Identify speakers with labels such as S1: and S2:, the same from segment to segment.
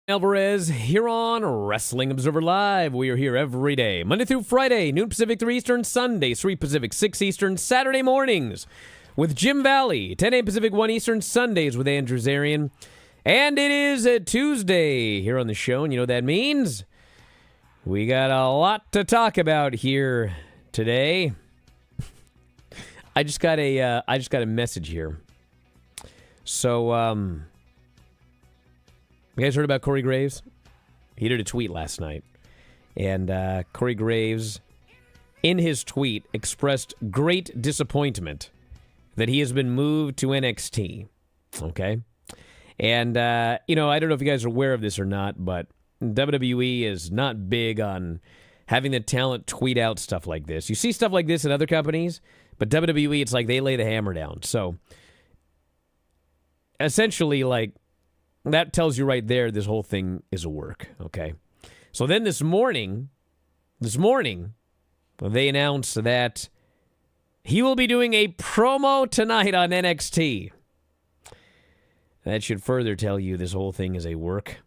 S1: Alvarez here on Wrestling Observer Live. We are here every day, Monday through Friday, noon Pacific, 3 Eastern, Sunday, 3 Pacific, 6 Eastern, Saturday mornings with Jim Valley, 10 a.m. Pacific, 1 Eastern, Sundays with Andrew Zarian. And it is a Tuesday here on the show, and you know what that means? We got a lot to talk about here today. I just got a message here. So, you guys heard about Corey Graves? He did a tweet last night. And Corey Graves, in his tweet, expressed great disappointment that he has been moved to NXT. Okay? And, I don't know if you guys are aware of this or not, but WWE is not big on having the talent tweet out stuff like this. You see stuff like this in other companies, but WWE, it's like they lay the hammer down. So, essentially, that tells you right there this whole thing is a work, okay? So then this morning, they announced that he will be doing a promo tonight on NXT. That should further tell you this whole thing is a work.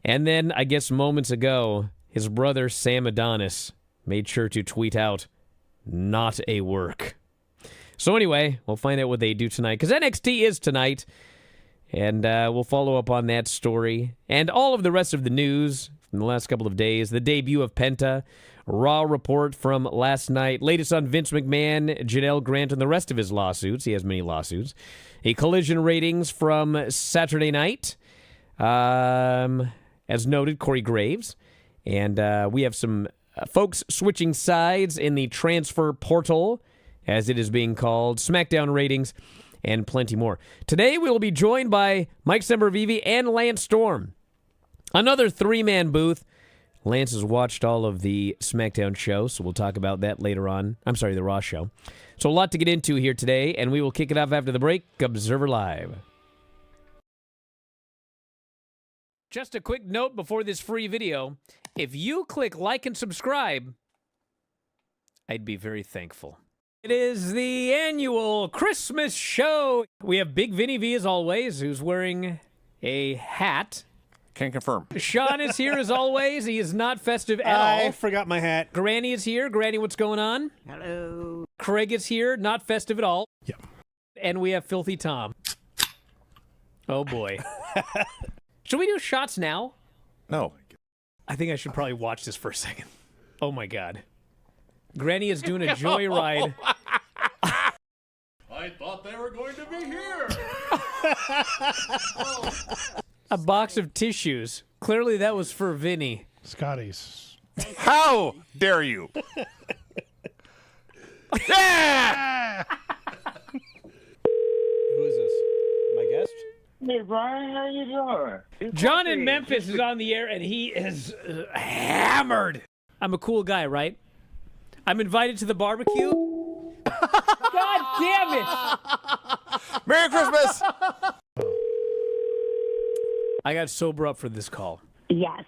S1: And then, I guess moments ago, his brother Sam Adonis made sure to tweet out, not a work. So anyway, we'll find out what they do tonight, because NXT is tonight. And we'll follow up on that story and all of the rest of the news from the last couple of days. The debut of Penta, Raw report from last night, latest on Vince McMahon, Janelle Grant, and the rest of his lawsuits. He has many lawsuits. A Collision ratings from Saturday night, as noted, Corey Graves. And we have some folks switching sides in the transfer portal, as it is being called, SmackDown ratings, and plenty more. Today, we will be joined by Mike Sempervive and Lance Storm. Another three-man booth. Lance has watched all of the SmackDown show, so we'll talk about that later on. I'm sorry, the Raw show. So a lot to get into here today, and we will kick it off after the break. Observer Live. Just a quick note before this free video. If you click like and subscribe, I'd be very thankful. It is the annual Christmas show. We have Big Vinny V, as always, who's wearing a hat.
S2: Can confirm.
S1: Sean is here, as always. He is not festive at all.
S3: I forgot my hat.
S1: Granny is here. Granny, what's going on?
S4: Hello.
S1: Craig is here, not festive at all.
S3: Yep.
S1: And we have Filthy Tom. Oh, boy. Should we do shots now?
S2: No.
S1: I think I should probably watch this for a second. Oh, my God. Granny is doing a joyride.
S5: I thought they were going to be here.
S1: A box of tissues. Clearly that was for Vinny.
S3: Scotty's.
S2: How dare you? Yeah!
S3: Who is this? My guest?
S4: Hey, Brian, how you doing?
S1: John in Memphis is on the air, and he is hammered. I'm a cool guy, right? I'm invited to the barbecue. God damn it!
S2: Merry Christmas!
S1: I got sober up for this call.
S4: Yes.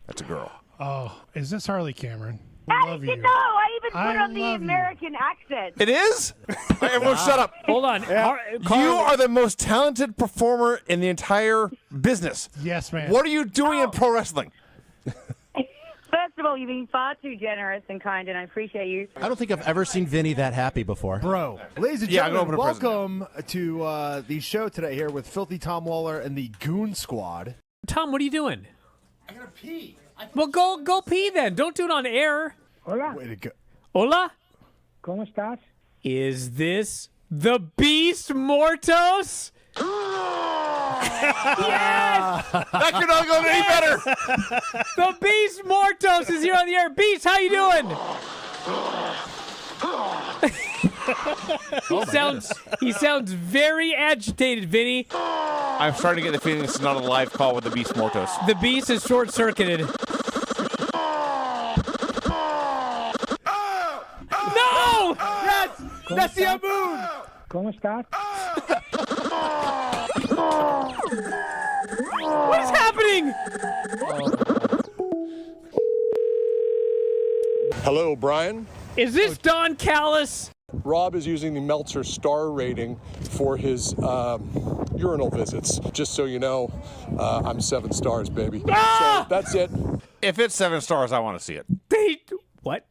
S2: That's a girl.
S3: Oh, is this Harley Cameron?
S4: How
S3: Love
S4: did you
S3: you.
S4: know? I even put
S3: I
S4: on the
S3: love you.
S4: American accent.
S2: It is? Everyone shut up.
S1: Hold on.
S2: You are the most talented performer in the entire business.
S3: Yes, man.
S2: What are you doing in pro wrestling?
S4: First of all, you've been far too generous and kind, and I appreciate you.
S6: I don't think I've ever seen Vinny that happy before.
S7: Bro, ladies and
S2: Yeah, I'm
S7: gentlemen,
S2: going to
S7: welcome to the show today here with Filthy Tom Waller and the Goon Squad.
S1: Tom, what are you doing?
S7: I gotta pee.
S1: Well, go pee then. Don't do it on air.
S4: Hola,
S7: Way to go.
S1: Hola?
S4: ¿cómo estás?
S1: Is this the Beast Mortos? Yes!
S2: That could not go any better.
S1: The Beast Mortos is here on the air. Beast, how you doing? He sounds very agitated, Vinny.
S2: I'm starting to get the feeling this is not a live call with the Beast Mortos.
S1: The Beast is short-circuited. No!
S7: That's the moon.
S4: ¿Cómo estás?
S1: What is happening?
S5: Hello, Brian.
S1: Is this Don Callis?
S5: Rob is using the Meltzer star rating for his urinal visits. Just so you know, I'm 7 stars, baby. So that's it.
S2: If it's 7 stars, I want to see it.
S1: What?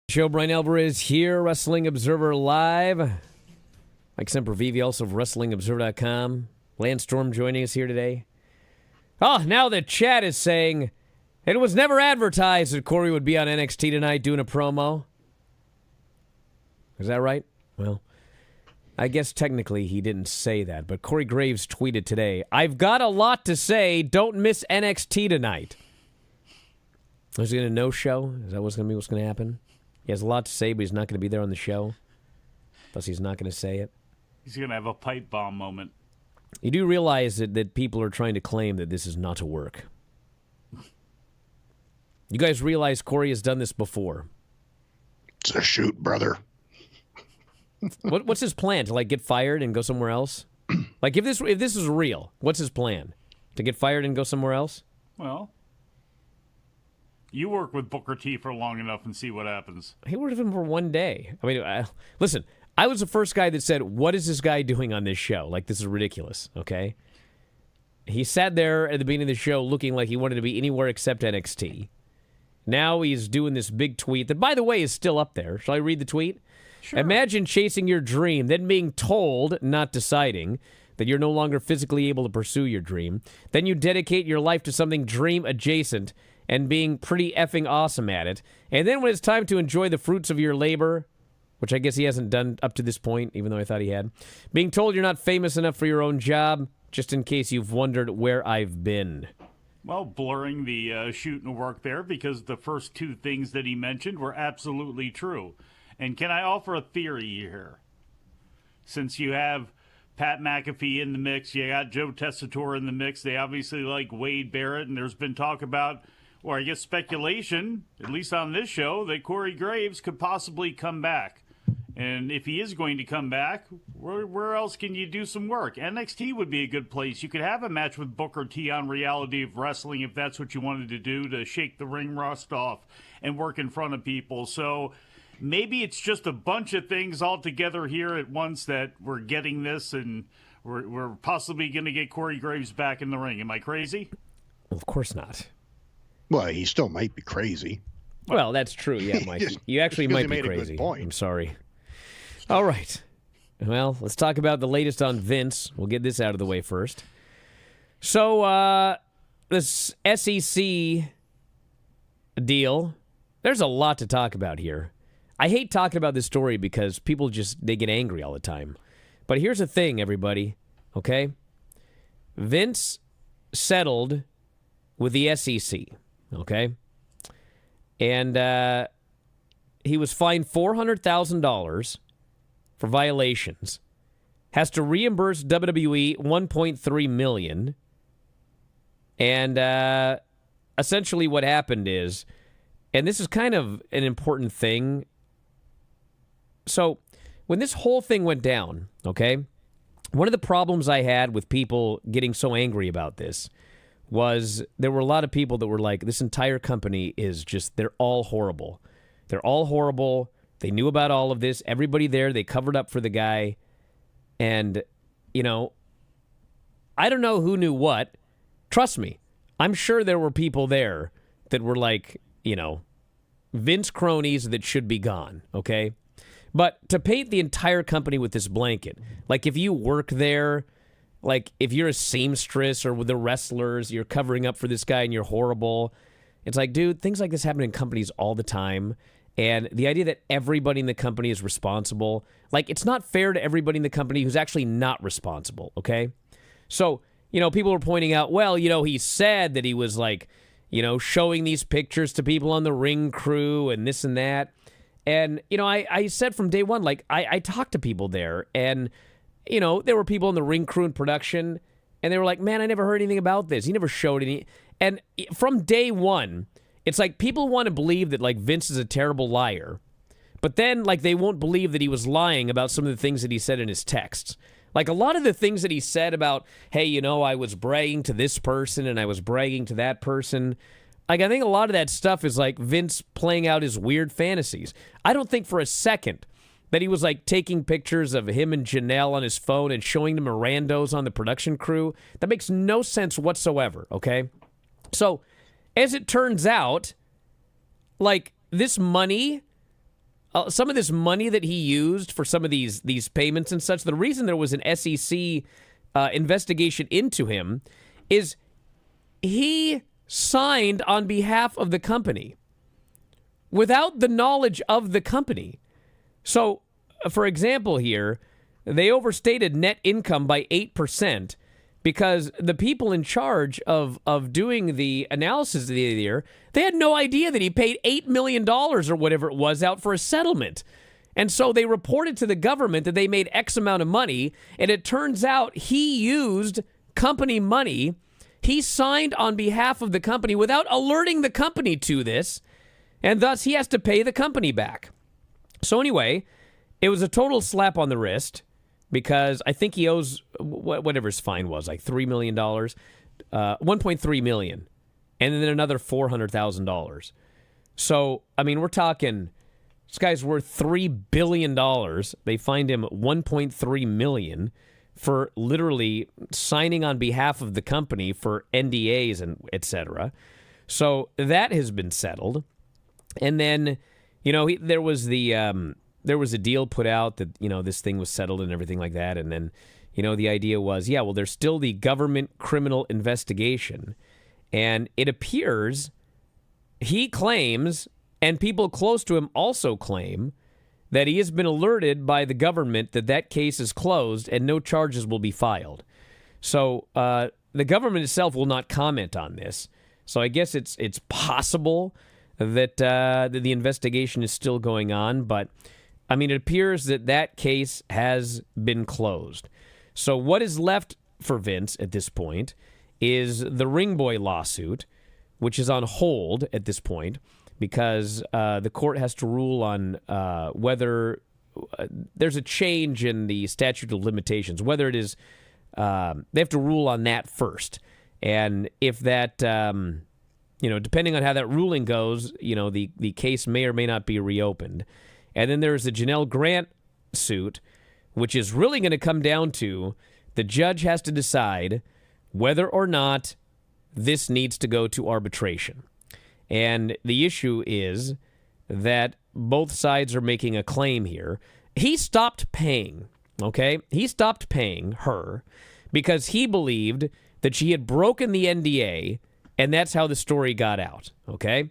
S1: Show Bryan Alvarez here, Wrestling Observer Live. Mike Sempervive, also of WrestlingObserver.com. Lance Storm joining us here today. Oh, now the chat is saying it was never advertised that Corey would be on NXT tonight doing a promo. Is that right? Well, I guess technically he didn't say that, but Corey Graves tweeted today, "I've got a lot to say. Don't miss NXT tonight." Is he going to no-show? Is that what's going to happen? He has a lot to say, but he's not going to be there on the show. Plus, he's not going to say it.
S8: He's going to have a pipe bomb moment.
S1: You do realize that people are trying to claim that this is not a work. You guys realize Corey has done this before.
S9: It's a shoot, brother.
S1: What's his plan? To get fired and go somewhere else? If this is real, what's his plan? To get fired and go somewhere else?
S8: Well, you work with Booker T for long enough and see what happens.
S1: He worked with him for one day. I mean, listen, I was the first guy that said, what is this guy doing on this show? This is ridiculous, okay? He sat there at the beginning of the show looking like he wanted to be anywhere except NXT. Now he's doing this big tweet that, by the way, is still up there. Shall I read the tweet? Sure. Imagine chasing your dream, then being told, not deciding, that you're no longer physically able to pursue your dream. Then you dedicate your life to something dream adjacent and being pretty effing awesome at it. And then when it's time to enjoy the fruits of your labor, which I guess he hasn't done up to this point, even though I thought he had, being told you're not famous enough for your own job, just in case you've wondered where I've been.
S8: Well, blurring the shoot and work there, because the first two things that he mentioned were absolutely true. And can I offer a theory here? Since you have Pat McAfee in the mix, you got Joe Tessitore in the mix, they obviously like Wade Barrett, and there's been talk about, or I guess speculation, at least on this show, that Corey Graves could possibly come back. And if he is going to come back, where else can you do some work? NXT would be a good place. You could have a match with Booker T on Reality of Wrestling if that's what you wanted to do, to shake the ring rust off and work in front of people. So maybe it's just a bunch of things all together here at once that we're getting this, and we're possibly going to get Corey Graves back in the ring. Am I crazy?
S1: Well, of course not.
S9: Well, he still might be crazy.
S1: Well, that's true. Yeah, Mike. You actually might be crazy. I'm sorry. All right. Well, let's talk about the latest on Vince. We'll get this out of the way first. So, this SEC deal, there's a lot to talk about here. I hate talking about this story because people they get angry all the time. But here's the thing, everybody, okay? Vince settled with the SEC, okay? And he was fined $400,000 for violations, has to reimburse WWE $1.3 million, and essentially what happened is, and this is kind of an important thing, so when this whole thing went down, okay, one of the problems I had with people getting so angry about this was there were a lot of people that were like, this entire company is just, they're all horrible. They're all horrible. They knew about all of this. Everybody there, they covered up for the guy. And, I don't know who knew what. Trust me, I'm sure there were people there that were like, Vince cronies that should be gone, okay? But to paint the entire company with this blanket, like if you work there, like if you're a seamstress or with the wrestlers, you're covering up for this guy and you're horrible. It's like, dude, things like this happen in companies all the time. And the idea that everybody in the company is responsible, like, it's not fair to everybody in the company who's actually not responsible, okay? So, people were pointing out, well, he said that he was, like, showing these pictures to people on the ring crew and this and that. And, I said from day one, like, I talked to people there, and, there were people in the ring crew and production, and they were like, man, I never heard anything about this. He never showed any. And from day one, it's like people want to believe that, like, Vince is a terrible liar, but then, like, they won't believe that he was lying about some of the things that he said in his texts. Like, a lot of the things that he said about, hey, I was bragging to this person and I was bragging to that person, like, I think a lot of that stuff is, like, Vince playing out his weird fantasies. I don't think for a second that he was, like, taking pictures of him and Janelle on his phone and showing them Mirandos on the production crew. That makes no sense whatsoever, okay? So, as it turns out, like, this money, some of this money that he used for some of these payments and such, the reason there was an SEC investigation into him is he signed on behalf of the company without the knowledge of the company. So, for example here, they overstated net income by 8% because the people in charge of doing the analysis of the year, they had no idea that he paid $8 million or whatever it was out for a settlement. And so they reported to the government that they made X amount of money, and it turns out he used company money. He signed on behalf of the company without alerting the company to this, and thus he has to pay the company back. So anyway, it was a total slap on the wrist because I think he owes whatever his fine was, like $3 million, $1.3 million, and then another $400,000. So, I mean, we're talking, this guy's worth $3 billion. They fined him $1.3 million for literally signing on behalf of the company for NDAs and et cetera. So that has been settled. And then, there was a deal put out that, this thing was settled and everything like that. And then, the idea was, yeah, well, there's still the government criminal investigation. And it appears he claims, and people close to him also claim, that he has been alerted by the government that that case is closed and no charges will be filed. So the government itself will not comment on this. So I guess it's possible that the investigation is still going on, but I mean, it appears that case has been closed. So what is left for Vince at this point is the Ring Boy lawsuit, which is on hold at this point because the court has to rule on whether there's a change in the statute of limitations, whether it is, they have to rule on that first. And if that, depending on how that ruling goes, the case may or may not be reopened. And then there's the Janelle Grant suit, which is really going to come down to the judge has to decide whether or not this needs to go to arbitration. And the issue is that both sides are making a claim here. He stopped paying, okay? He stopped paying her because he believed that she had broken the NDA, and that's how the story got out, okay?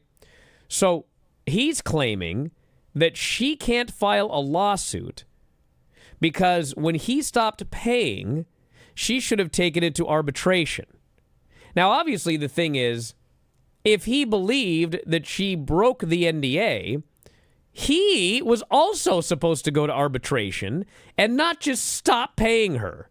S1: So he's claiming that she can't file a lawsuit because when he stopped paying, she should have taken it to arbitration. Now, obviously, the thing is, if he believed that she broke the NDA, he was also supposed to go to arbitration and not just stop paying her.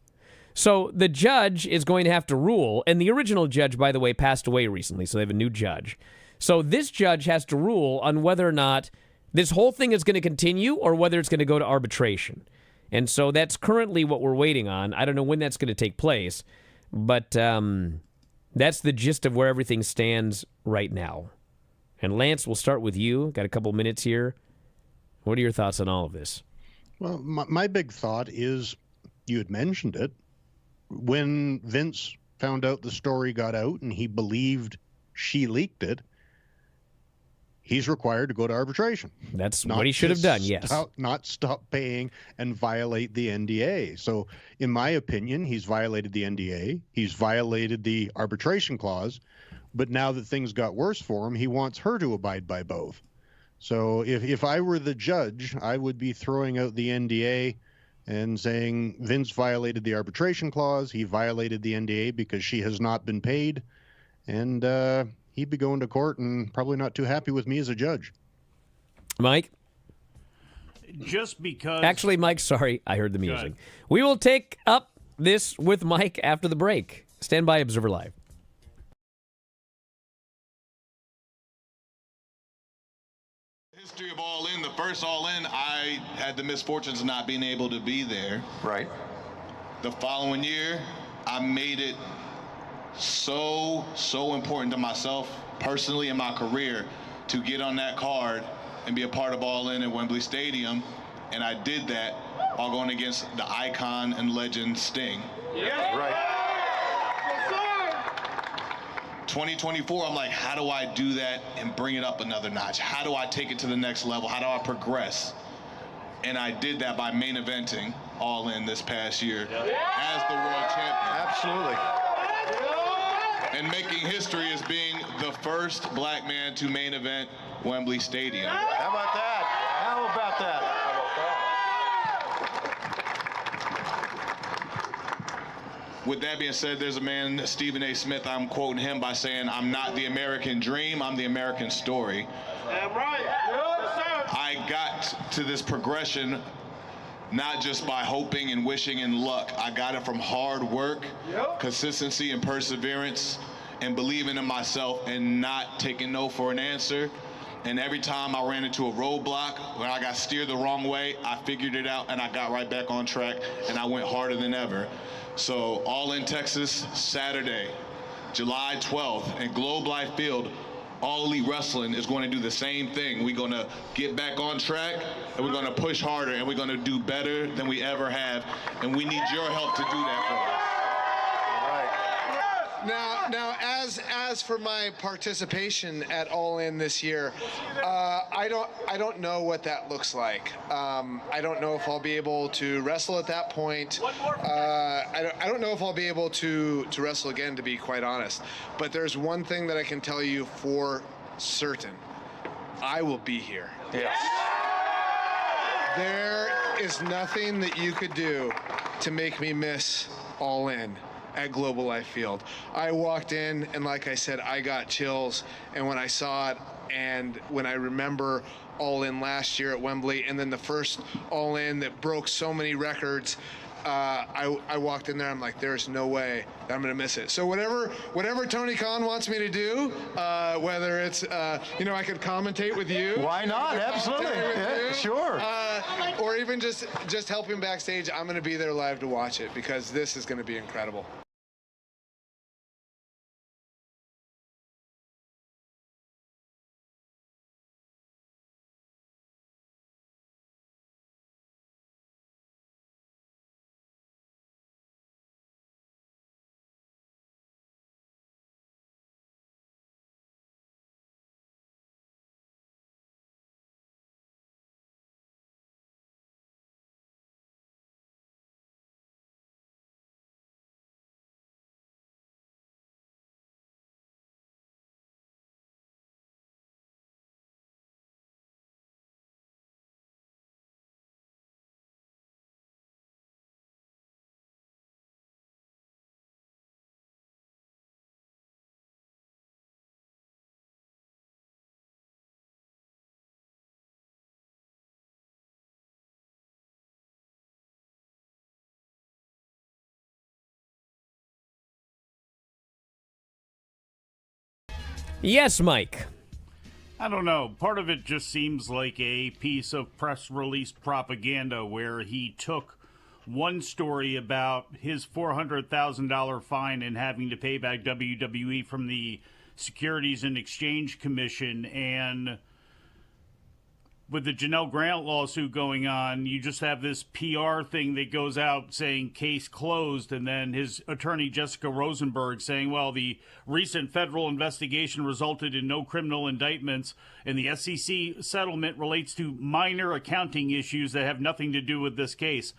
S1: So the judge is going to have to rule, and the original judge, by the way, passed away recently, so they have a new judge. So this judge has to rule on whether or not this whole thing is going to continue or whether it's going to go to arbitration. And so that's currently what we're waiting on. I don't know when that's going to take place, but that's the gist of where everything stands right now. And Lance, we'll start with you. Got a couple minutes here. What are your thoughts on all of this?
S9: Well, my big thought is, you had mentioned it, when Vince found out the story got out and he believed she leaked it, he's required to go to arbitration.
S1: That's what he should have done, yes.
S9: Not stop paying and violate the NDA. So, in my opinion, he's violated the NDA. He's violated the arbitration clause. But now that things got worse for him, he wants her to abide by both. So if I were the judge, I would be throwing out the NDA and saying Vince violated the arbitration clause. He violated the NDA because she has not been paid. And he'd be going to court and probably not too happy with me as a judge.
S1: Mike?
S8: Just because...
S1: Actually, Mike, sorry, I heard the music.
S8: ahead.
S1: We will take up this with Mike after the break. Stand by, Observer Live.
S10: History of All In, the first All In, I had the misfortunes of not being able to be there.
S2: Right.
S10: The following year, I made it so important to myself personally in my career to get on that card and be a part of All In at Wembley Stadium, and I did that while going against the icon and legend Sting.
S2: Yeah. Right.
S10: 2024, I'm like, how do I do that and bring it up another notch? How do I take it to the next level? How do I progress? And I did that by main eventing All In this past year as the world champion.
S2: Absolutely.
S10: And making history as being the first black man to main event Wembley Stadium.
S2: How about that? How about that?
S10: With that being said, there's a man, Stephen A. Smith, I'm quoting him by saying, I'm not the American dream, I'm the American story.
S2: Damn right.
S10: I got to this progression not just by hoping and wishing and luck. I got it from hard work, consistency and perseverance, and believing in myself and not taking no for an answer. And every time I ran into a roadblock, when I got steered the wrong way, I figured it out and I got right back on track and I went harder than ever. So All In Texas, Saturday, July 12th, in Globe Life Field, All Elite Wrestling is going to do the same thing. We're going to get back on track, and we're going to push harder, and we're going to do better than we ever have, and we need your help to do that for us.
S11: Now, as for my participation at All In this year, I don't know what that looks like. I don't know if I'll be able to wrestle at that point. I don't know if I'll be able to wrestle again, to be quite honest. But there's one thing that I can tell you for certain: I will be here.
S2: Yes.
S11: There is nothing that you could do to make me miss All In at Global Life Field. I walked in, and like I said, I got chills. And when I saw it, and when I remember All In last year at Wembley, and then the first All In that broke so many records, I walked in there, I'm like, there's no way that I'm gonna miss it. So whatever Tony Khan wants me to do, whether it's, I could commentate with you.
S2: Why not? Absolutely. Yeah, sure.
S11: Or even just helping backstage, I'm gonna be there live to watch it, because this is gonna be incredible.
S1: Yes, Mike.
S8: I don't know. Part of it just seems like a piece of press release propaganda where he took one story about his $400,000 fine and having to pay back WWE from the Securities and Exchange Commission, and with the Janelle Grant lawsuit going on, you just have this PR thing that goes out saying case closed, and then his attorney Jessica Rosenberg saying, well, the recent federal investigation resulted in no criminal indictments, and the SEC settlement relates to minor accounting issues that have nothing to do with this case.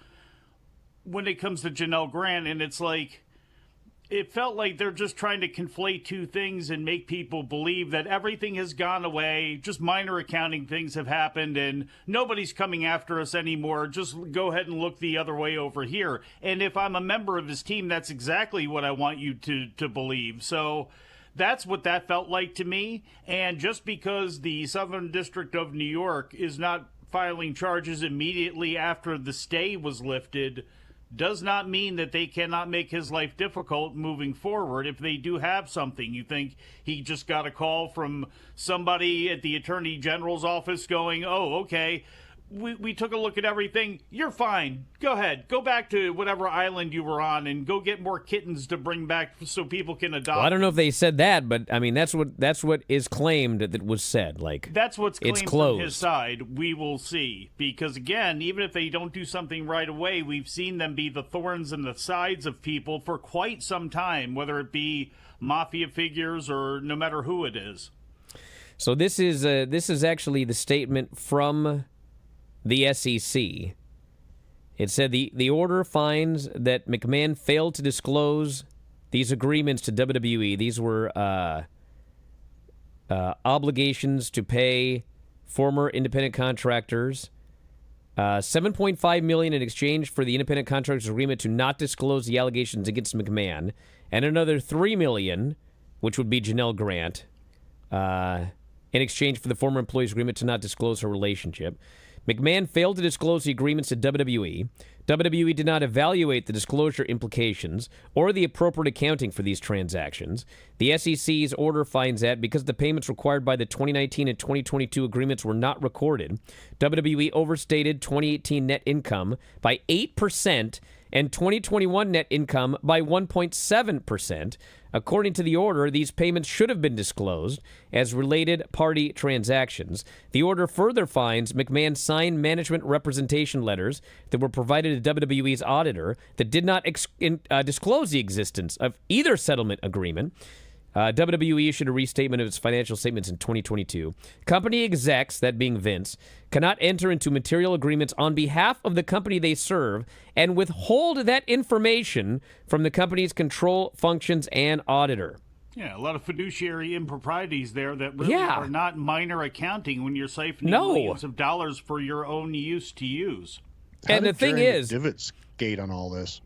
S8: When it comes to Janelle Grant, and it's like, It felt like they're just trying to conflate two things and make people believe that everything has gone away, just minor accounting things have happened, and nobody's coming after us anymore. Just go ahead and look the other way over here. And if I'm a member of his team, that's exactly what I want you to believe. So that's what that felt like to me. And just because the Southern District of New York is not filing charges immediately after the stay was lifted does not mean that they cannot make his life difficult moving forward if they do have something. You think he just got a call from somebody at the Attorney General's office going, oh, okay, we took a look at everything. You're fine. Go ahead. Go back to whatever island you were on and go get more kittens to bring back so people can adopt.
S1: Well, I don't know if they said that, but I mean that's what is claimed that was said. Like
S8: that's what's claimed
S1: it's closed.
S8: From his side. We will see. Because again, even if they don't do something right away, we've seen them be the thorns in the sides of people for quite some time, whether it be mafia figures or no matter who it is.
S1: So this is actually the statement from the SEC. It said the order finds that McMahon failed to disclose these agreements to WWE. These were obligations to pay former independent contractors $7.5 million in exchange for the independent contractors' agreement to not disclose the allegations against McMahon, and another $3 million, which would be Janelle Grant, in exchange for the former employee's agreement to not disclose her relationship. McMahon failed to disclose the agreements to WWE. WWE did not evaluate the disclosure implications or the appropriate accounting for these transactions. The SEC's order finds that because the payments required by the 2019 and 2022 agreements were not recorded, WWE overstated 2018 net income by 8% and 2021 net income by 1.7%. According to the order, these payments should have been disclosed as related party transactions. The order further finds McMahon signed management representation letters that were provided to WWE's auditor that did not disclose the existence of either settlement agreement. WWE issued a restatement of its financial statements in 2022. Company execs, that being Vince, cannot enter into material agreements on behalf of the company they serve and withhold that information from the company's control functions and auditor.
S8: Yeah, a lot of fiduciary improprieties there that really are not minor accounting when you're siphoning millions of dollars for your own use to use.
S1: And the thing is,
S9: Divots skate on all this.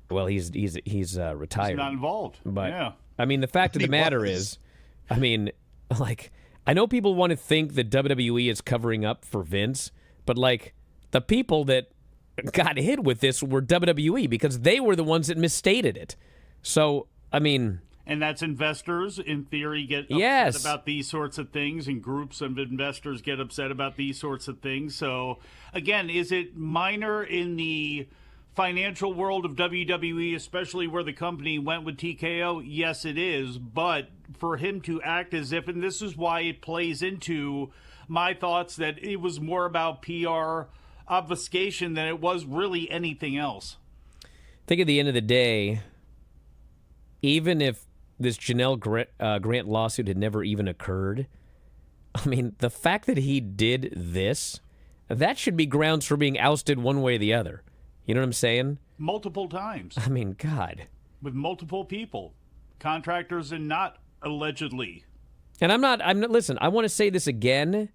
S1: Well, he's retired.
S8: He's not involved.
S1: But
S8: yeah.
S1: I mean, the fact of the matter is, I mean, like, I know people want to think that WWE is covering up for Vince, but like the people that got hit with this were WWE because they were the ones that misstated it. So, I mean,
S8: and that's investors, in theory, get upset about these sorts of things, and groups of investors get upset about these sorts of things. So, again, is it minor in the financial world of WWE, especially where the company went with TKO? Yes, it is. But for him to act as if, and this is why it plays into my thoughts that it was more about PR obfuscation than it was really anything else.
S1: I think at the end of the day, even if this Janelle Grant lawsuit had never even occurred, I mean, the fact that he did this, that should be grounds for being ousted one way or the other. You know what I'm saying?
S8: Multiple times.
S1: I mean, God.
S8: With multiple people, contractors and not allegedly.
S1: And I'm not, listen, I want to say this again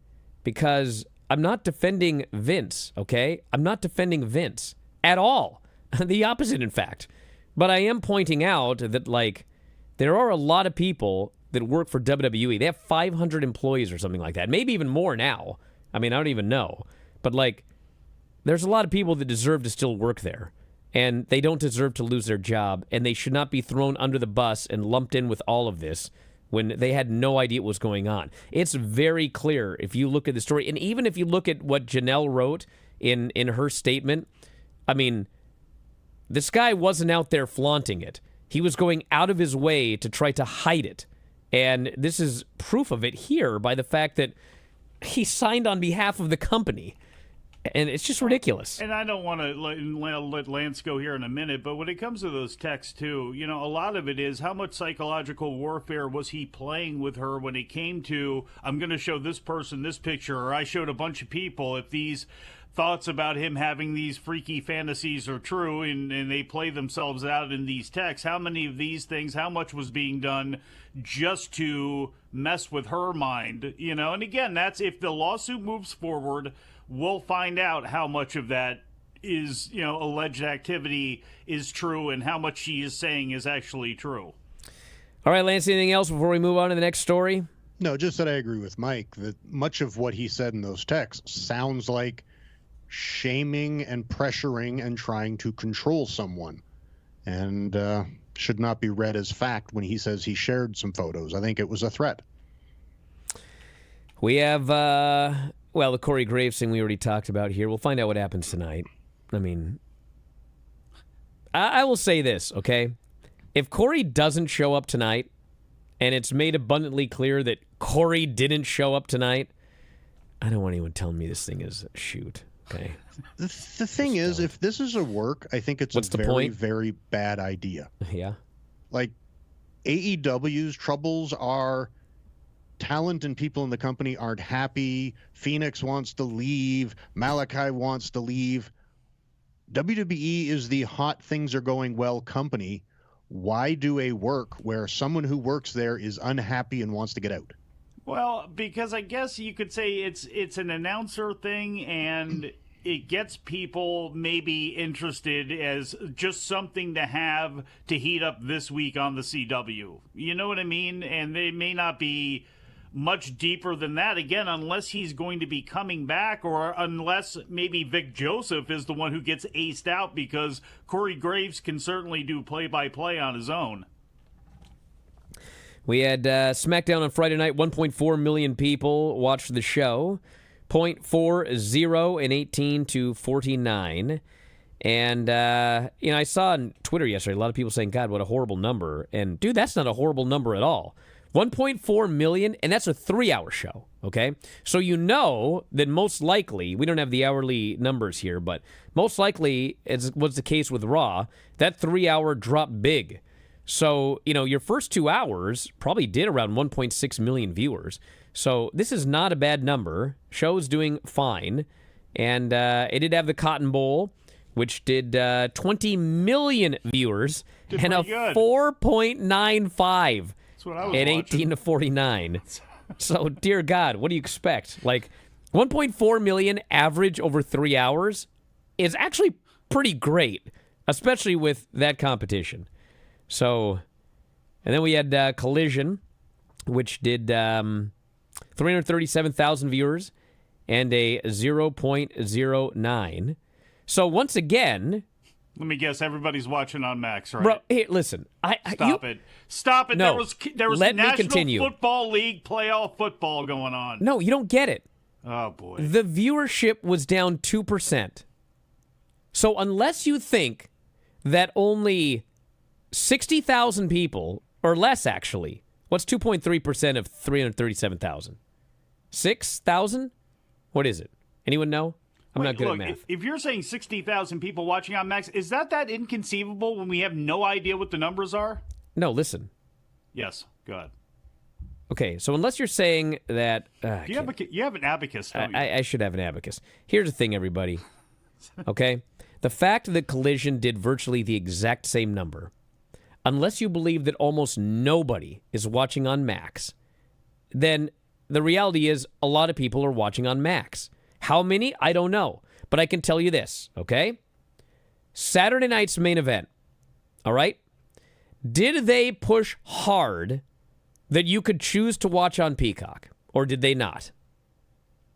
S1: because I'm not defending Vince, okay? I'm not defending Vince at all. The opposite, in fact. But I am pointing out that, like, there are a lot of people that work for WWE. They have 500 employees or something like that. Maybe even more now. I mean, I don't even know. But, like, there's a lot of people that deserve to still work there, and they don't deserve to lose their job, and they should not be thrown under the bus and lumped in with all of this when they had no idea what was going on. It's very clear if you look at the story, and even if you look at what Janelle wrote in her statement, I mean, this guy wasn't out there flaunting it. He was going out of his way to try to hide it, and this is proof of it here by the fact that he signed on behalf of the company. And it's just ridiculous.
S8: And I don't want to let Lance go here in a minute, but when it comes to those texts, too, you know, a lot of it is how much psychological warfare was he playing with her when it came to, I'm going to show this person this picture, or I showed a bunch of people. If these thoughts about him having these freaky fantasies are true and they play themselves out in these texts, how many of these things, how much was being done just to mess with her mind, And again, that's if the lawsuit moves forward, we'll find out how much of that is, alleged activity is true and how much she is saying is actually true.
S1: All right, Lance, anything else before we move on to the next story?
S9: No, just that I agree with Mike that much of what he said in those texts sounds like shaming and pressuring and trying to control someone, and should not be read as fact when he says he shared some photos. I think it was a threat.
S1: We have, the Corey Graves thing we already talked about here. We'll find out what happens tonight. I mean, I will say this, okay? If Corey doesn't show up tonight, and it's made abundantly clear that Corey didn't show up tonight, I don't want anyone telling me this thing is a shoot, okay?
S9: The thing is, if this is a work, I think it's
S1: What's
S9: a
S1: the
S9: very,
S1: point?
S9: very bad idea.
S1: Yeah.
S9: Like, AEW's troubles are talent and people in the company aren't happy. Phoenix wants to leave. Malachi wants to leave. WWE is the hot things are going well company. Why do a work where someone who works there is unhappy and wants to get out?
S8: Well, because I guess you could say it's an announcer thing, and it gets people maybe interested as just something to have to heat up this week on the CW. You know what I mean? And they may not be much deeper than that, again, unless he's going to be coming back, or unless maybe Vic Joseph is the one who gets aced out, because Corey Graves can certainly do play-by-play on his own.
S1: We had SmackDown on Friday night. 1.4 million people watched the show. 0.40 in 18 to 49. And, I saw on Twitter yesterday a lot of people saying, God, what a horrible number. And, dude, that's not a horrible number at all. 1.4 million, and that's a 3-hour show, okay? So you know that most likely, we don't have the hourly numbers here, but most likely, as was the case with Raw, that 3-hour dropped big. So, your first 2 hours probably did around 1.6 million viewers. So this is not a bad number. Show's doing fine. And it did have the Cotton Bowl, which did 20 million viewers, and a 4.95 in 18 to 49. So, dear God, what do you expect? Like, 1.4 million average over 3 hours is actually pretty great, especially with that competition. So, and then we had Collision, which did 337,000 viewers and a 0.09. So, once again...
S8: Let me guess, everybody's watching on Max, right?
S1: Bro, here, listen.
S8: Stop it.
S1: No,
S8: there was
S1: let me
S8: National
S1: continue.
S8: Football League playoff football going on.
S1: No, you don't get it.
S8: Oh, boy.
S1: The viewership was down 2%. So unless you think that only 60,000 people, or less actually, what's 2.3% of 337,000? 6,000? What is it? Anyone know? I'm not good at math.
S8: If you're saying 60,000 people watching on Max, is that inconceivable when we have no idea what the numbers are?
S1: No, listen.
S8: Yes, go ahead.
S1: Okay, so unless you're saying that...
S8: you have an abacus, don't you?
S1: I should have an abacus. Here's the thing, everybody. Okay? The fact that Collision did virtually the exact same number, unless you believe that almost nobody is watching on Max, then the reality is a lot of people are watching on Max. How many? I don't know. But I can tell you this, okay? Saturday night's main event, all right? Did they push hard that you could choose to watch on Peacock, or did they not?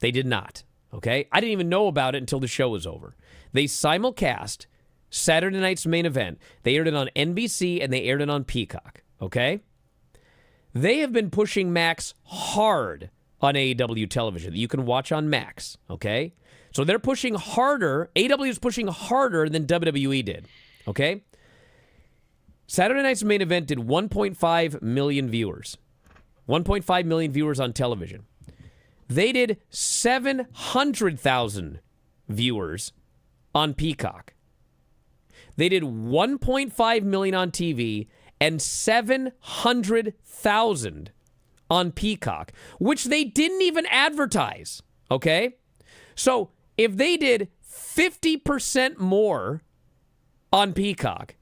S1: They did not, okay? I didn't even know about it until the show was over. They simulcast Saturday night's main event. They aired it on NBC, and they aired it on Peacock, okay? They have been pushing Max hard on AEW television that you can watch on Max, okay? So they're pushing harder. AEW is pushing harder than WWE did, okay? Saturday night's main event did 1.5 million viewers. 1.5 million viewers on television. They did 700,000 viewers on Peacock. They did 1.5 million on TV and 700,000 on Peacock, which they didn't even advertise, okay? So If they did 50% more on Peacock,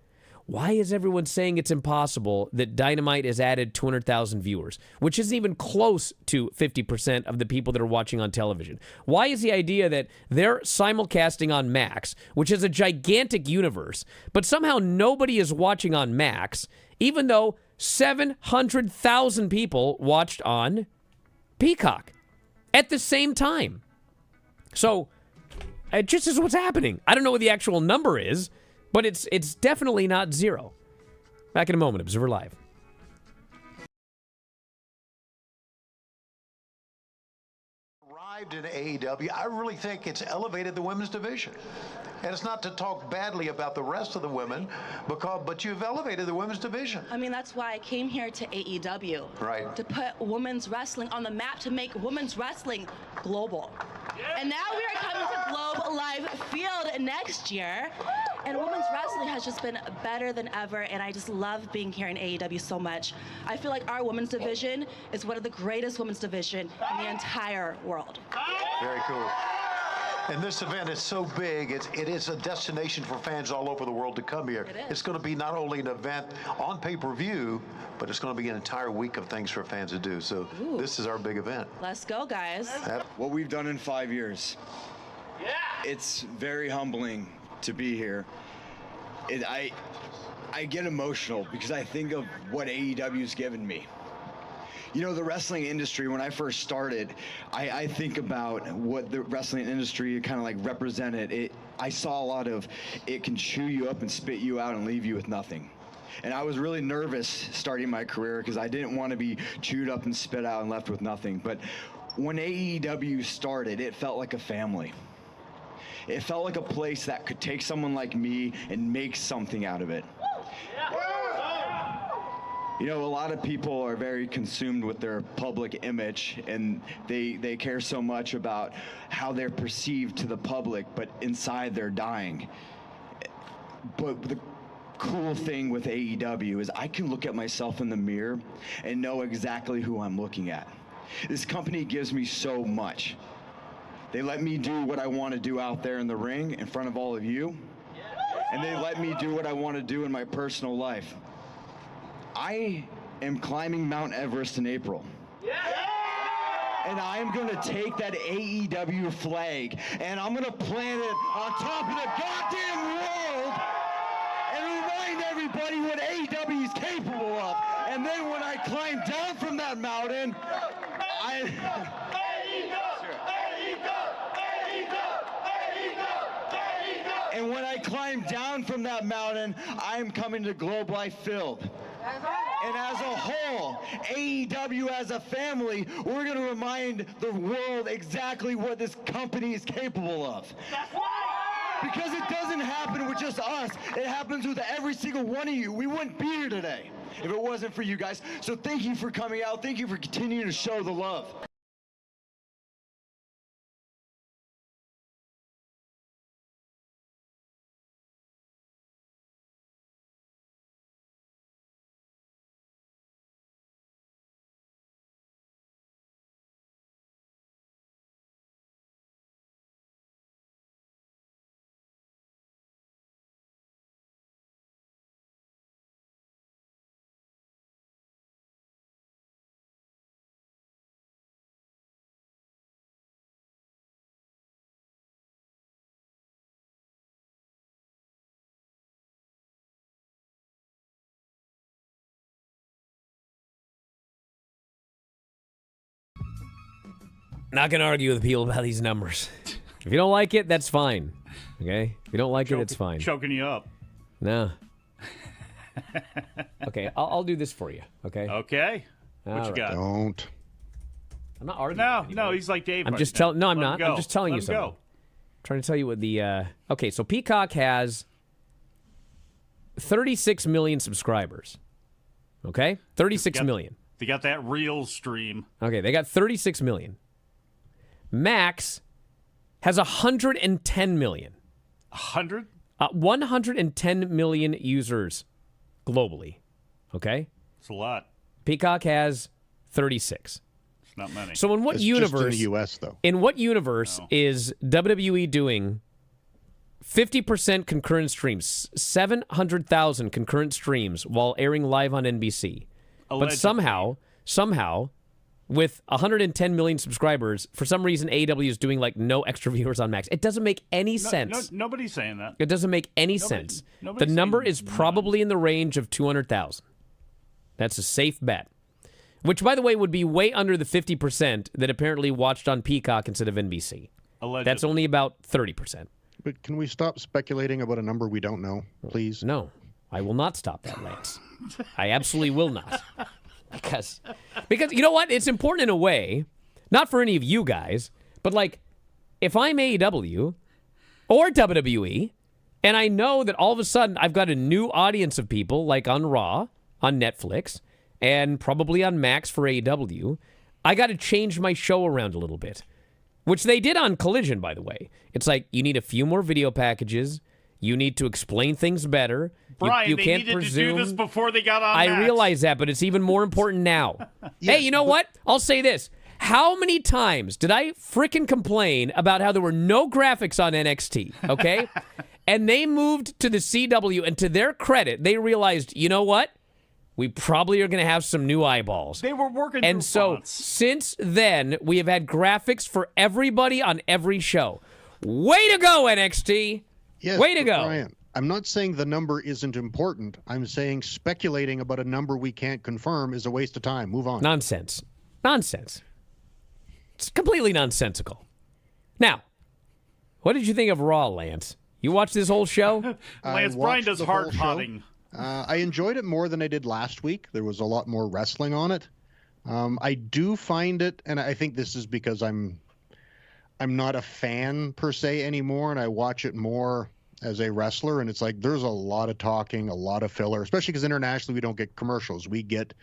S1: why is everyone saying it's impossible that Dynamite has added 200,000 viewers, which isn't even close to 50% of the people that are watching on television? Why is the idea that they're simulcasting on Max, which is a gigantic universe, but somehow nobody is watching on Max, even though 700,000 people watched on Peacock at the same time? So it just is what's happening. I don't know what the actual number is, but it's definitely not zero. Back in a moment, Observer Live.
S12: Arrived in AEW, I really think it's elevated the women's division. And it's not to talk badly about the rest of the women, but you've elevated the women's division.
S13: I mean, that's why I came here to AEW.
S12: Right.
S13: To put women's wrestling on the map, to make women's wrestling global. And now we are coming to Globe Life Field next year. And women's wrestling has just been better than ever, and I just love being here in AEW so much. I feel like our women's division is one of the greatest women's division in the entire world.
S12: Very cool. And this event is so big, it is a destination for fans all over the world to come here. It's going to be not only an event on pay-per-view, but it's going to be an entire week of things for fans to do. So this is our big event.
S13: Let's go, guys.
S14: What we've done in 5 years. Yeah. It's very humbling to be here. I get emotional because I think of what AEW's given me. You know, the wrestling industry, when I first started, I think about what the wrestling industry kind of like represented. I saw a lot of, it can chew you up and spit you out and leave you with nothing. And I was really nervous starting my career because I didn't want to be chewed up and spit out and left with nothing. But when AEW started, it felt like a family. It felt like a place that could take someone like me and make something out of it. You know, a lot of people are very consumed with their public image, and they care so much about how they're perceived to the public, but inside they're dying. But the cool thing with AEW is I can look at myself in the mirror and know exactly who I'm looking at. This company gives me so much. They let me do what I want to do out there in the ring in front of all of you, and they let me do what I want to do in my personal life. I am climbing Mount Everest in April. And I'm going to take that AEW flag and I'm going to plant it on top of the goddamn world and remind everybody what AEW is capable of. And then when I climb down from that mountain, And when I climb down from that mountain, I'm coming to Globe Life Field. And as a whole, AEW as a family, we're going to remind the world exactly what this company is capable of. Because it doesn't happen with just us. It happens with every single one of you. We wouldn't be here today if it wasn't for you guys. So thank you for coming out. Thank you for continuing to show the love.
S1: Not going to argue with people about these numbers. If you don't like it, that's fine. Okay? If you don't like it, it's fine.
S8: Choking you up.
S1: No. Okay, I'll do this for you. Okay?
S8: Okay. What you got?
S9: Don't.
S1: I'm not arguing.
S8: No, he's like Dave.
S1: I'm
S8: right
S1: just
S8: now.
S1: telling. No, I'm
S8: Let him
S1: not.
S8: go.
S1: I'm just telling
S8: Let
S1: you
S8: him
S1: something.
S8: go.
S1: I'm trying to tell you what the. Okay, so Peacock has 36 million subscribers. Okay, 36 million.
S8: They got that real stream.
S1: Okay, they got 36 million. Max has 110 million.
S8: 100?
S1: 110 million users globally. Okay?
S8: It's a lot.
S1: Peacock has 36.
S8: It's Not many.
S1: So in what
S9: That's
S1: universe?
S9: just in the U.S. though.
S1: In what universe is WWE doing 50% concurrent streams, 700,000 concurrent streams while airing live on NBC?
S8: Allegedly.
S1: But somehow, with 110 million subscribers, for some reason AEW is doing like no extra viewers on Max. It doesn't make any sense.
S8: Nobody's saying that.
S1: It doesn't make any sense. The
S8: nobody's
S1: number
S8: saying
S1: is probably in the range of 200,000. That's a safe bet. Which, by the way, would be way under the 50% that apparently watched on Peacock instead of NBC.
S8: Allegedly.
S1: That's only about 30%.
S9: But can we stop speculating about a number we don't know, please?
S1: No, I will not stop that, Lance. I absolutely will not. Because you know what? It's important in a way, not for any of you guys, but like if I'm AEW or WWE, and I know that all of a sudden I've got a new audience of people like on Raw, on Netflix, and probably on Max for AEW, I got to change my show around a little bit, which they did on Collision, by the way. It's like you need a few more video packages. You need to explain things better.
S8: Brian,
S1: you
S8: they
S1: can't
S8: needed
S1: presume.
S8: to do this before they got on
S1: I
S8: Max.
S1: realize that, but it's even more important now. Hey, you know what? I'll say this. How many times did I frickin' complain about how there were no graphics on NXT, okay? And they moved to the CW, and to their credit, they realized, you know what? We probably are going to have some new eyeballs.
S8: They were working
S1: And
S8: through
S1: so
S8: fonts.
S1: since then, we have had graphics for everybody on every show. Way to go, NXT.
S9: Yes,
S1: Way to
S9: but
S1: go.
S9: Brian, I'm not saying the number isn't important. I'm saying speculating about a number we can't confirm is a waste of time. Move on.
S1: Nonsense. It's completely nonsensical. Now, what did you think of Raw, Lance? You watched this whole show?
S8: Lance, Brian
S9: watched
S8: does
S9: the whole
S8: hard
S9: show.
S8: potting.
S9: I enjoyed it more than I did last week. There was a lot more wrestling on it. I do find it, and I think this is because I'm not a fan per se anymore, and I watch it more as a wrestler, and it's like there's a lot of talking, a lot of filler, especially because internationally we don't get commercials. We get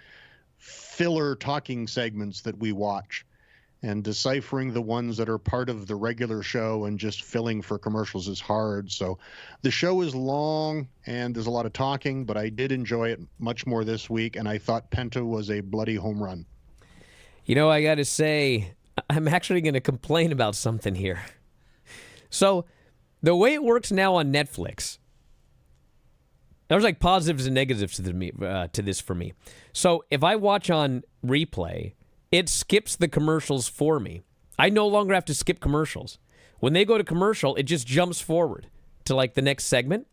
S9: filler talking segments that we watch, and deciphering the ones that are part of the regular show and just filling for commercials is hard. So the show is long and there's a lot of talking, but I did enjoy it much more this week, and I thought Penta was a bloody home run.
S1: You know, I got to say, I'm actually going to complain about something here. So, the way it works now on Netflix, there's like positives and negatives to this for me. So, if I watch on replay, it skips the commercials for me. I no longer have to skip commercials. When they go to commercial, it just jumps forward to like the next segment,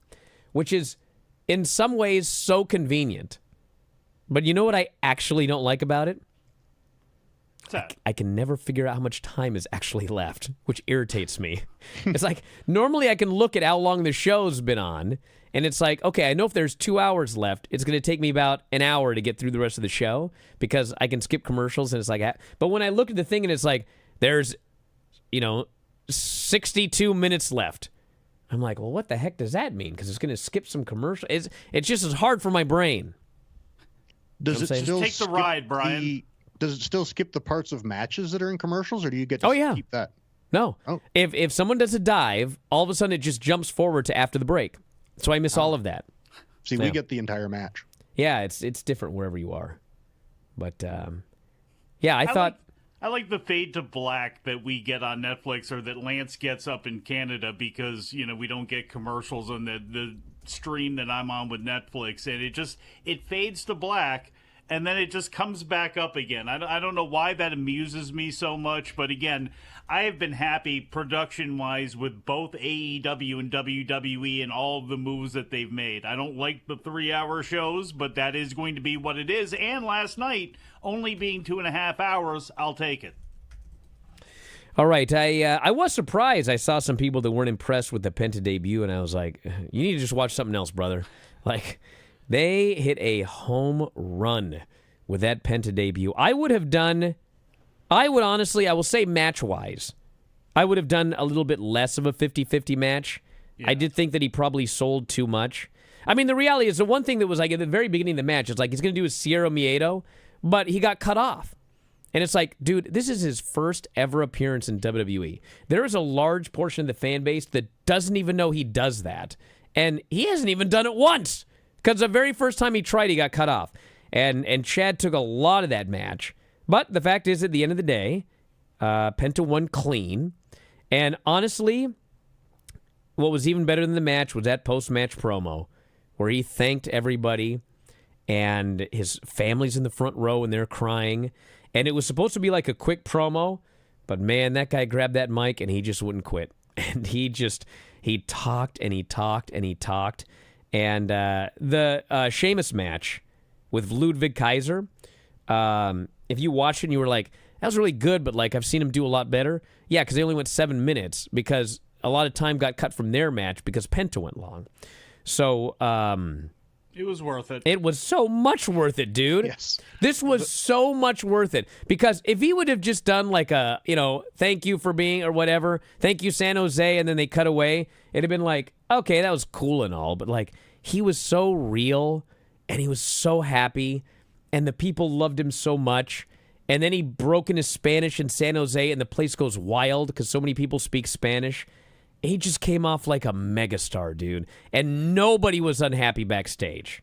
S1: which is in some ways so convenient. But you know what I actually don't like about it? I can never figure out how much time is actually left, which irritates me. It's like, normally I can look at how long the show's been on, and it's like, okay, I know if there's 2 hours left, it's going to take me about an hour to get through the rest of the show, because I can skip commercials, and it's like, but when I look at the thing and it's like, there's, 62 minutes left. I'm like, well, what the heck does that mean? Because it's going to skip some commercials. It's just as hard for my brain.
S9: Does it still
S8: take the ride, Brian?
S9: Does it still skip the parts of matches that are in commercials, or do you get to keep that?
S1: No.
S9: Oh.
S1: If someone does a dive, all of a sudden it just jumps forward to after the break. So I miss all of that.
S9: See, we get the entire match.
S1: Yeah, it's different wherever you are. But, I thought...
S8: I like the fade to black that we get on Netflix, or that Lance gets up in Canada, because, we don't get commercials on the stream that I'm on with Netflix. And it fades to black, and then it just comes back up again. I don't know why that amuses me so much, but again, I have been happy production-wise with both AEW and WWE and all of the moves that they've made. I don't like the 3-hour shows, but that is going to be what it is. And last night, only being 2.5 hours, I'll take it.
S1: All right, I was surprised. I saw some people that weren't impressed with the Penta debut, and I was like, you need to just watch something else, brother. Like, they hit a home run with that Penta debut. I would honestly, I will say match-wise, I would have done a little bit less of a 50-50 match. Yeah. I did think that he probably sold too much. I mean, the reality is, the one thing that was like at the very beginning of the match, it's like he's going to do his Sierra Miedo, but he got cut off. And it's like, dude, this is his first ever appearance in WWE. There is a large portion of the fan base that doesn't even know he does that. And he hasn't even done it once. Because the very first time he tried, he got cut off. And Chad took a lot of that match. But the fact is, at the end of the day, Penta won clean. And honestly, what was even better than the match was that post-match promo where he thanked everybody, and his family's in the front row and they're crying. And it was supposed to be like a quick promo, but man, that guy grabbed that mic and he just wouldn't quit. And he talked and he talked and he talked. And the Sheamus match with Ludwig Kaiser, if you watched it and you were like, that was really good, but like I've seen him do a lot better. Yeah, because they only went 7 minutes because a lot of time got cut from their match because Penta went long. So
S8: it was worth it.
S1: It was so much worth it, dude.
S9: Yes.
S1: This was so much worth it. Because if he would have just done like a, thank you for being or whatever, thank you San Jose, and then they cut away, it'd have been like, okay, that was cool and all, but like he was so real and he was so happy and the people loved him so much. And then he broke into Spanish in San Jose and the place goes wild because so many people speak Spanish. He just came off like a megastar, dude. And nobody was unhappy backstage.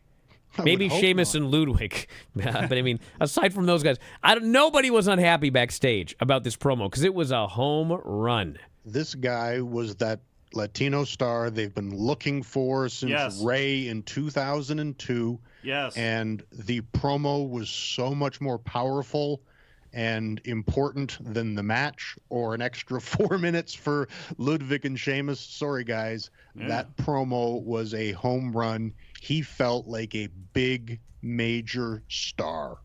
S1: Maybe Sheamus and Ludwig. But I mean, aside from those guys, nobody was unhappy backstage about this promo because it was a home run.
S9: This guy was that Latino star they've been looking for since Ray in 2002.
S8: Yes.
S9: And the promo was so much more powerful and important than the match or an extra 4 minutes for Ludwig and Sheamus. Sorry, guys.
S8: Yeah.
S9: That promo was a home run. He felt like a big, major star.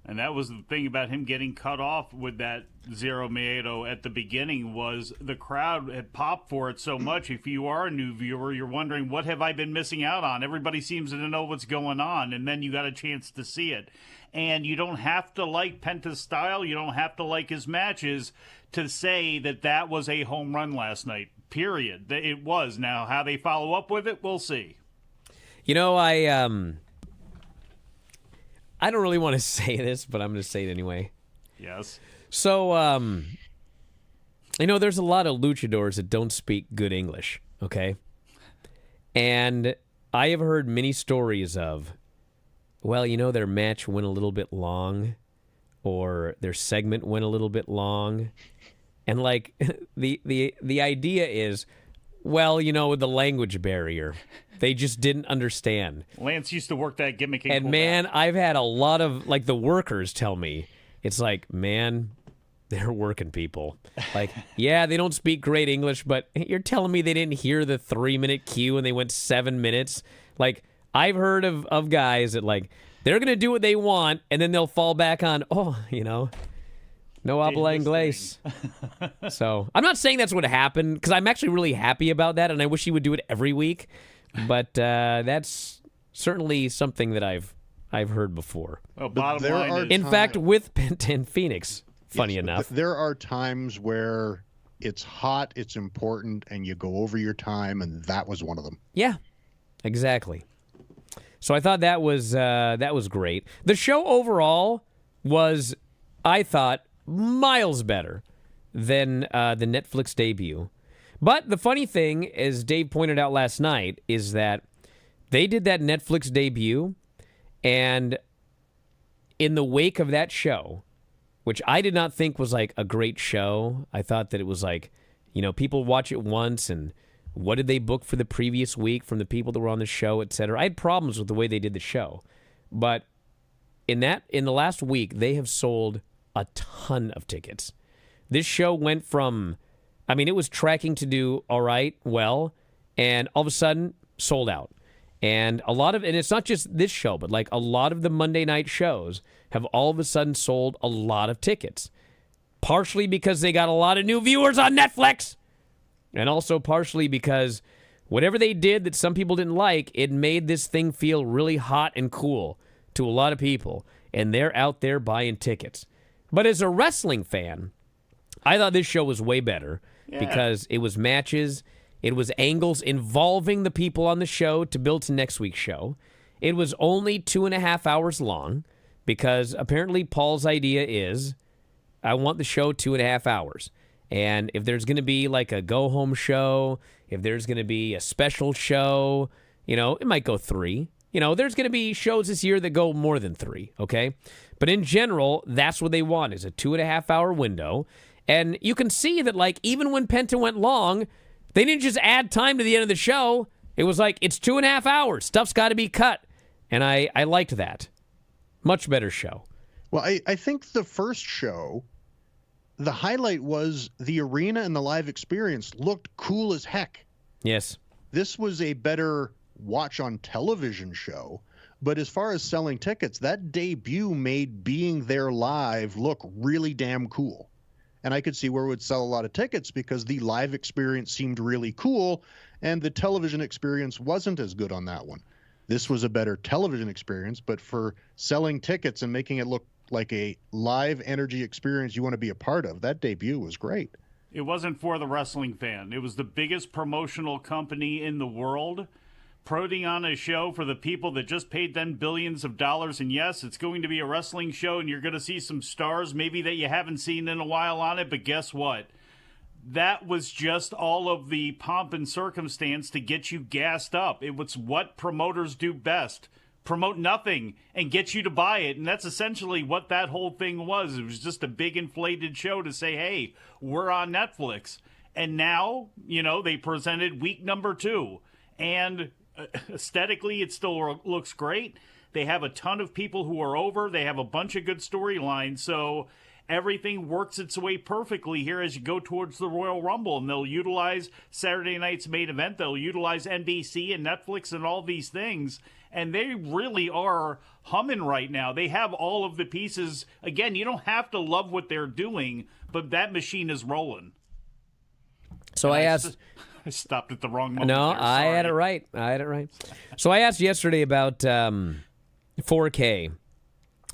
S8: And that was the thing about him getting cut off with that Zero Miedo at the beginning was the crowd had popped for it so much. If you are a new viewer, you're wondering, what have I been missing out on? Everybody seems to know what's going on, and then you got a chance to see it. And you don't have to like Penta's style. You don't have to like his matches to say that that was a home run last night, period. It was. Now, how they follow up with it, we'll see.
S1: I don't really want to say this, but I'm going to say it anyway.
S8: Yes.
S1: So, there's a lot of luchadors that don't speak good English, okay? And I have heard many stories of, their match went a little bit long, or their segment went a little bit long. And, like, the idea is, with the language barrier, they just didn't understand.
S8: Lance used to work that gimmick.
S1: And, man, I've had a lot of, like, the workers tell me, it's like, man, they're working people. Like, yeah, they don't speak great English, but you're telling me they didn't hear the 3-minute cue and they went 7 minutes? Like, I've heard of guys that, like, they're going to do what they want, and then they'll fall back on, no habla inglés. So, I'm not saying that's what happened, because I'm actually really happy about that, and I wish he would do it every week. But that's certainly something that I've heard before.
S8: Well, bottom line is,
S1: in fact, with Penta and Phoenix, funny enough.
S9: There are times where it's hot, it's important, and you go over your time, and that was one of them.
S1: Yeah, exactly. So I thought that was great. The show overall was, I thought, miles better than the Netflix debut. But the funny thing, as Dave pointed out last night, is that they did that Netflix debut, and in the wake of that show, which I did not think was like a great show, I thought that it was like, people watch it once, and what did they book for the previous week from the people that were on the show, etc. I had problems with the way they did the show. But in the last week, they have sold a ton of tickets. This show went from... it was tracking to do all right, and all of a sudden, sold out. And and it's not just this show, but like a lot of the Monday night shows have all of a sudden sold a lot of tickets. Partially because they got a lot of new viewers on Netflix, and also partially because whatever they did that some people didn't like, it made this thing feel really hot and cool to a lot of people, and they're out there buying tickets. But as a wrestling fan, I thought this show was way better. Yeah. Because it was matches, it was angles involving the people on the show to build to next week's show. It was only 2.5 hours long because apparently Paul's idea is, I want the show 2.5 hours. And if there's going to be like a go-home show, if there's going to be a special show, it might go 3. There's going to be shows this year that go more than 3, okay? But in general, that's what they want, is a 2.5-hour window. And you can see that, like, even when Penta went long, they didn't just add time to the end of the show. It was like, it's 2.5 hours. Stuff's got to be cut. And I liked that. Much better show.
S9: Well, I think the first show, the highlight was the arena and the live experience looked cool as heck.
S1: Yes.
S9: This was a better watch on television show. But as far as selling tickets, that debut made being there live look really damn cool. And I could see where it would sell a lot of tickets because the live experience seemed really cool and the television experience wasn't as good on that one. This was a better television experience, but for selling tickets and making it look like a live energy experience you want to be a part of, that debut was great.
S8: It wasn't for the wrestling fan. It was the biggest promotional company in the world putting on a show for the people that just paid them billions of dollars. And yes, it's going to be a wrestling show, and you're going to see some stars maybe that you haven't seen in a while on it. But guess what? That was just all of the pomp and circumstance to get you gassed up. It was what promoters do best. Promote nothing and get you to buy it. And that's essentially what that whole thing was. It was just a big inflated show to say, hey, we're on Netflix. And now, they presented week number 2. And aesthetically, it still looks great. They have a ton of people who are over. They have a bunch of good storylines. So everything works its way perfectly here as you go towards the Royal Rumble. And they'll utilize Saturday night's main event. They'll utilize NBC and Netflix and all these things. And they really are humming right now. They have all of the pieces. Again, you don't have to love what they're doing, but that machine is rolling.
S1: So I asked...
S8: I stopped at the wrong moment.
S1: No,
S8: there.
S1: I had it right. So I asked yesterday about 4K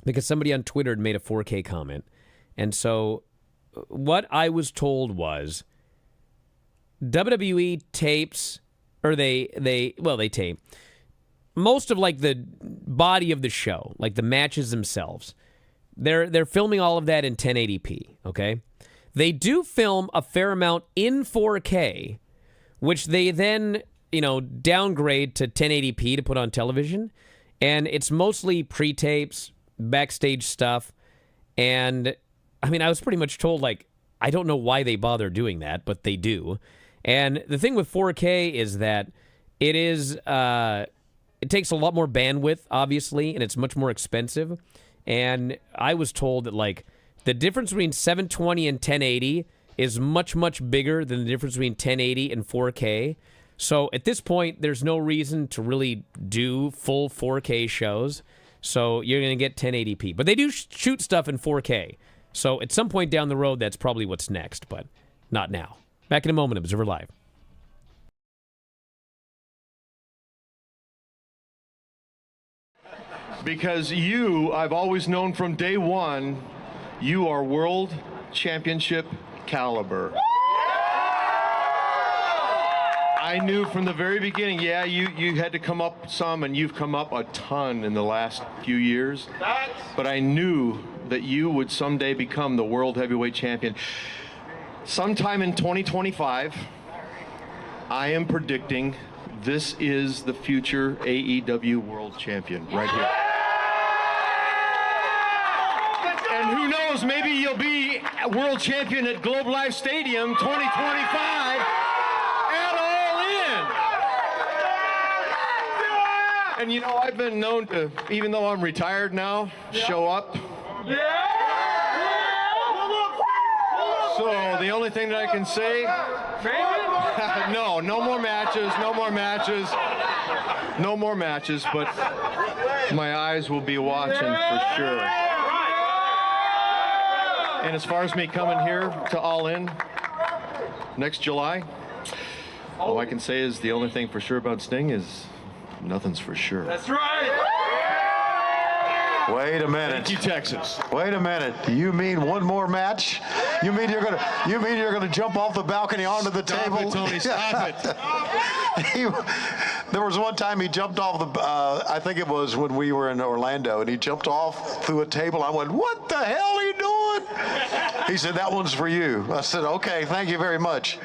S1: because somebody on Twitter had made a 4K comment. And so what I was told was WWE tapes, or they tape most of like the body of the show, like the matches themselves. They're filming all of that in 1080p, okay? They do film a fair amount in 4K, which they then, downgrade to 1080p to put on television. And it's mostly pre-tapes, backstage stuff. And, I was pretty much told, I don't know why they bother doing that, but they do. And the thing with 4K is that it takes a lot more bandwidth, obviously, and it's much more expensive. And I was told that, the difference between 720 and 1080 is much, much bigger than the difference between 1080 and 4K. So at this point, there's no reason to really do full 4K shows. So you're going to get 1080p. But they do shoot stuff in 4K. So at some point down the road, that's probably what's next, but not now. Back in a moment, Observer Live.
S15: Because I've always known from day one, you are world championship caliber. I knew from the very beginning, you had to come up some, and you've come up a ton in the last few years. But I knew that you would someday become the world heavyweight champion. Sometime in 2025, I am predicting this is the future AEW world champion right here. And who knows, maybe you'll be world champion at Globe Life Stadium 2025 at All In. And I've been known to, even though I'm retired now, show up. So the only thing that I can say, no more matches, but my eyes will be watching for sure. And as far as me coming here to All In next July, all I can say is the only thing for sure about Sting is nothing's for sure.
S16: That's right.
S12: Wait a minute.
S15: Thank you, Texas.
S12: Wait a minute. Do you mean one more match? You mean you're gonna jump off the balcony onto the table?
S15: Stop it, Tony. Stop it.
S12: There was one time he jumped off the. I think it was when we were in Orlando, and he jumped off through a table. I went, "What the hell are you doing?" what? He said, that one's for you. I said, okay, thank you very much.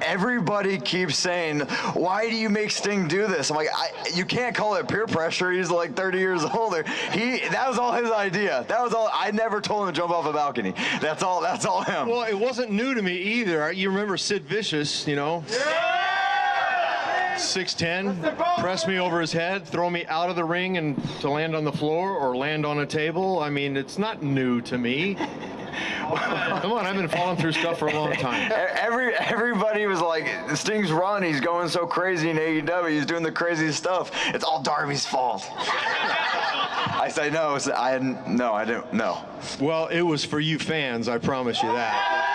S14: Everybody keeps saying, why do you make Sting do this? I'm like, you can't call it peer pressure. He's like 30 years older. That was all his idea. That was all. I never told him to jump off a balcony. That's all him.
S15: Well, it wasn't new to me either. You remember Sid Vicious, 6'10", press me over his head, throw me out of the ring and to land on the floor or land on a table. I mean, it's not new to me. Come on, I've been falling through stuff for a long time.
S14: Everybody was like, Sting's run, he's going so crazy in AEW, he's doing the crazy stuff. It's all Darby's fault. I say no, I didn't know.
S15: Well, it was for you fans, I promise you that.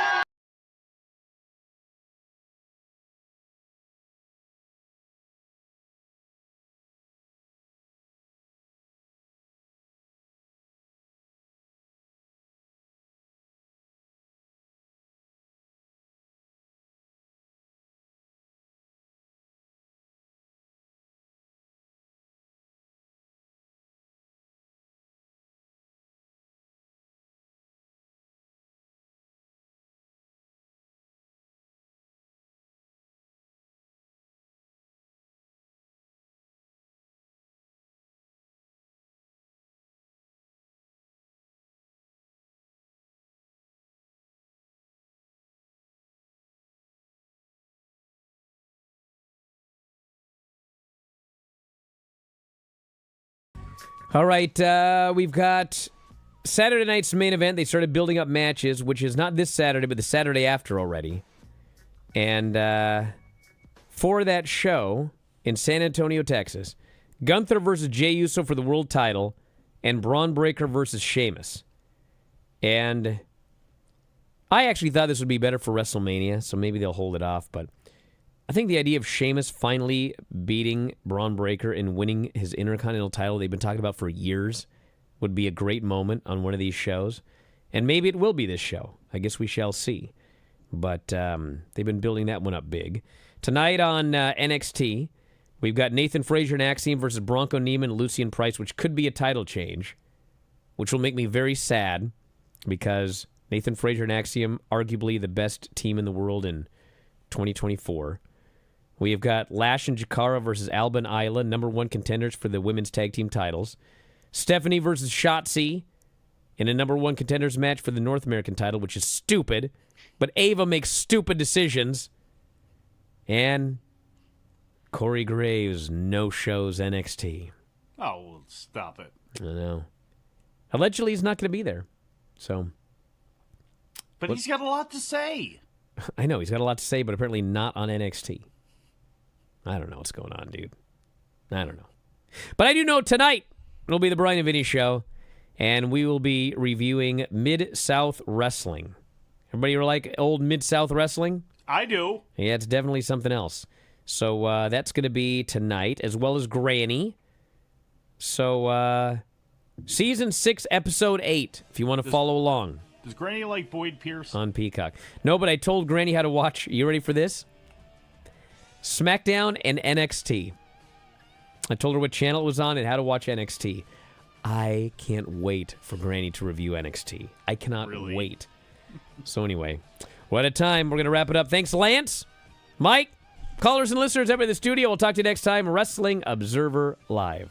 S1: All right, we've got Saturday night's main event. They started building up matches, which is not this Saturday, but the Saturday after already. And for that show in San Antonio, Texas, Gunther versus Jey Uso for the world title, and Braun Breaker versus Sheamus. And I actually thought this would be better for WrestleMania, so maybe they'll hold it off, but I think the idea of Sheamus finally beating Braun Breaker and winning his Intercontinental title they've been talking about for years would be a great moment on one of these shows. And maybe it will be this show. I guess we shall see. But they've been building that one up big. Tonight on NXT, we've got Nathan Frazier and Axiom versus Bronco Neiman and Lucian Price, which could be a title change, which will make me very sad because Nathan Frazier and Axiom, arguably the best team in the world in 2024. We have got Lash and Jakara versus Alba and Isla, number one contenders for the women's tag team titles. Stephanie versus Shotzi in a number one contenders match for the North American title, which is stupid. But Ava makes stupid decisions. And Corey Graves no-shows NXT.
S8: Oh, well, stop it.
S1: I know. Allegedly, he's not going to be there. So.
S8: But he's got a lot to say.
S1: I know, he's got a lot to say, but apparently not on NXT. I don't know what's going on, dude. I don't know. But I do know tonight it'll be the Bryan and Vinny show, and we will be reviewing Mid-South Wrestling. Everybody like old Mid-South Wrestling?
S8: I do.
S1: Yeah, it's definitely something else. So that's going to be tonight, as well as Granny. So Season 6, Episode 8, if you want to follow along.
S8: Does Granny like Boyd Pierce?
S1: On Peacock. No, but I told Granny how to watch. You ready for this? SmackDown and NXT. I told her what channel it was on and how to watch NXT. I can't wait for Granny to review NXT. I cannot wait. So anyway, what a time. We're going to wrap it up. Thanks, Lance, Mike, callers and listeners, everybody in the studio. We'll talk to you next time. Wrestling Observer Live.